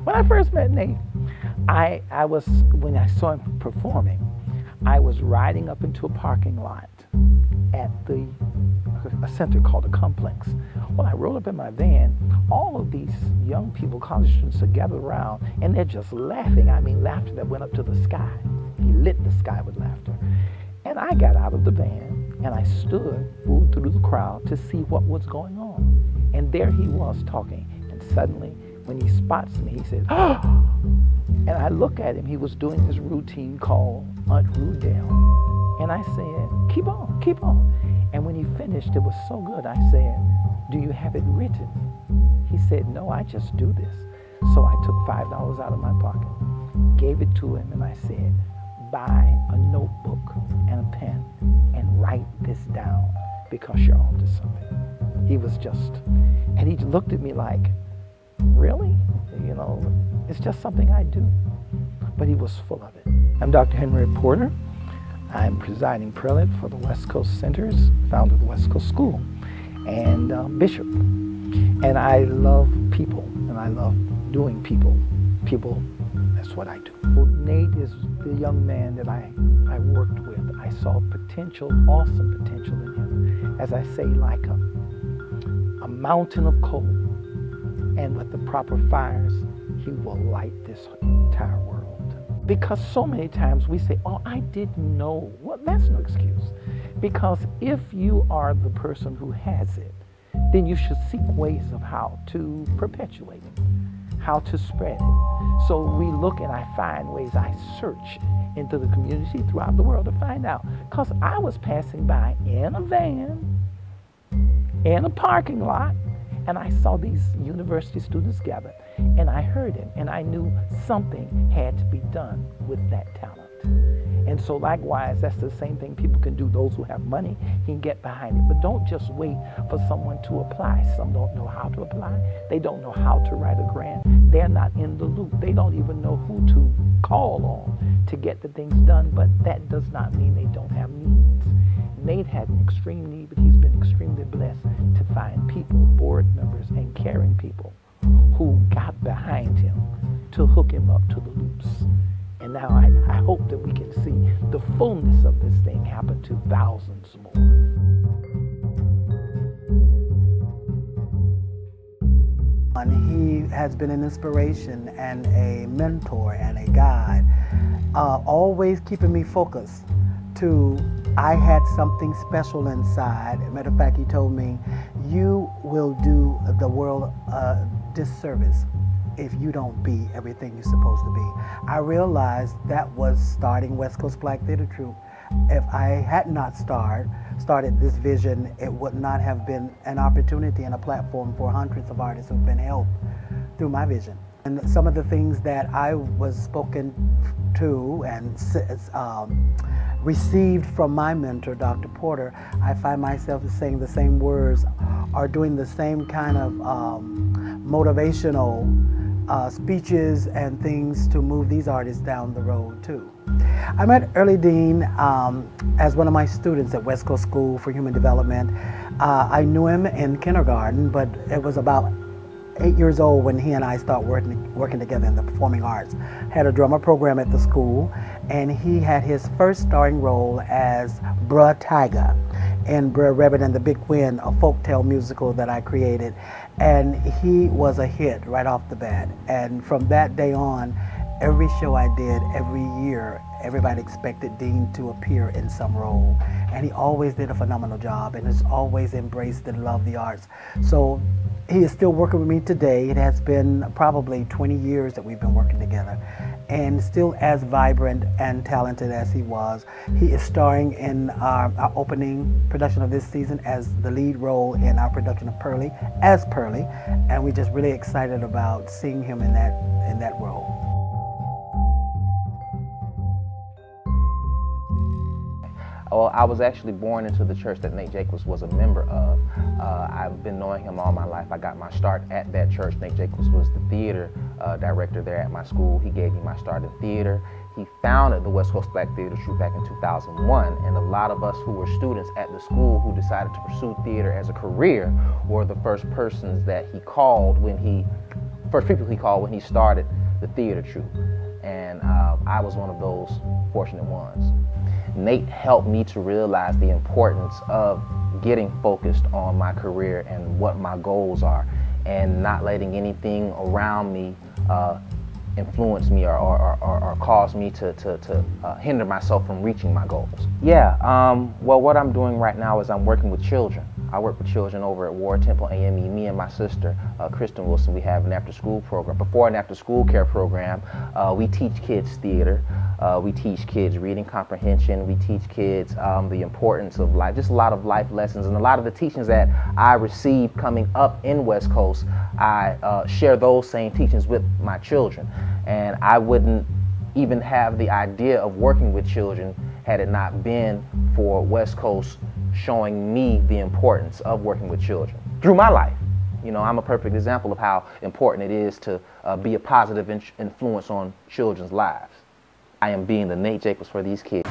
When I first met Nate, when I saw him performing, I was riding up into a parking lot at a center called the Complex. When I rolled up in my van, all of these young people, college students, are gathered around, and they're just laughing. I mean, laughter that went up to the sky. He lit the sky with laughter. And I got out of the van, and I moved through the crowd to see what was going on. And there he was talking, and suddenly, when he spots me, he says, "Oh!" And I look at him. He was doing his routine called Aunt Rudell. And I said, "Keep on, keep on." And when he finished, it was so good. I said, "Do you have it written?" He said, "No, I just do this." So I took $5 out of my pocket, gave it to him, and I said, "Buy a notebook and a pen and write this down because you're onto something." He was and he looked at me like, "Really? You know, it's just something I do." But he was full of it. I'm Dr. Henry Porter. I'm presiding prelate for the West Coast Centers, founder of the West Coast School, and bishop. And I love people, and I love doing people. People, that's what I do. Well, Nate is the young man that I worked with. I saw potential, awesome potential in him. As I say, like a mountain of coal. And with the proper fires, he will light this entire world. Because so many times we say, "Oh, I didn't know." Well, that's no excuse. Because if you are the person who has it, then you should seek ways of how to perpetuate it, how to spread it. So we look and I find ways, I search into the community throughout the world to find out. Because I was passing by in a van, in a parking lot, and I saw these university students gather, and I heard him, and I knew something had to be done with that talent. And so likewise, that's the same thing people can do. Those who have money can get behind it, but don't just wait for someone to apply. Some don't know how to apply. They don't know how to write a grant. They're not in the loop. They don't even know who to call on to get the things done, but that does not mean they don't have needs. Nate had an extreme need, but he's been extremely blessed to find people, board members, and caring people who got behind him to hook him up to the loops. And now I hope that we can see the fullness of this thing happen to thousands more. He has been an inspiration and a mentor and a guide, always keeping me focused to I had something special inside. As a matter of fact, he told me, "You will do the world a disservice if you don't be everything you're supposed to be." I realized that was starting West Coast Black Theatre Troupe. If I had not started this vision, it would not have been an opportunity and a platform for hundreds of artists who've been helped through my vision. And some of the things that I was spoken to and received from my mentor, Dr. Porter, I find myself saying the same words or doing the same kind of motivational speeches and things to move these artists down the road too. I met Earley Dean as one of my students at West Coast School for Human Development. I knew him in kindergarten, but it was about 8 years old when he and I started working together in the performing arts. Had a drummer program at the school, and he had his first starring role as Bruh Tiger in Bruh Rabbit and the Big Wind, a folktale musical that I created. And he was a hit right off the bat. And from that day on, every show I did, every year, everybody expected Dean to appear in some role. And he always did a phenomenal job and has always embraced and loved the arts. So he is still working with me today. It has been probably 20 years that we've been working together, and still as vibrant and talented as he was. He is starring in our opening production of this season as the lead role in our production of Earley, as Earley, and we're just really excited about seeing him in that role. Well, I was actually born into the church that Nate Jacobs was a member of. I've been knowing him all my life. I got my start at that church. Nate Jacobs was the theater director there at my school. He gave me my start in theater. He founded the West Coast Black Theatre Troupe back in 2001, and a lot of us who were students at the school who decided to pursue theater as a career were the first persons that he called when he first people he called when he started the theater troupe. And I was one of those fortunate ones. Nate helped me to realize the importance of getting focused on my career and what my goals are, and not letting anything around me influence me or cause me to hinder myself from reaching my goals. Yeah, well, what I'm doing right now is I'm working with children. I work with children over at Ward Temple AME. Me and my sister, Kristen Wilson, we have an after-school program. Before an after-school care program, we teach kids theater. We teach kids reading comprehension. We teach kids the importance of life, just a lot of life lessons. And a lot of the teachings that I received coming up in West Coast, I share those same teachings with my children. And I wouldn't even have the idea of working with children had it not been for West Coast showing me the importance of working with children through my life. You know, I'm a perfect example of how important it is to be a positive influence on children's lives. I am being the Nate Jacobs for these kids.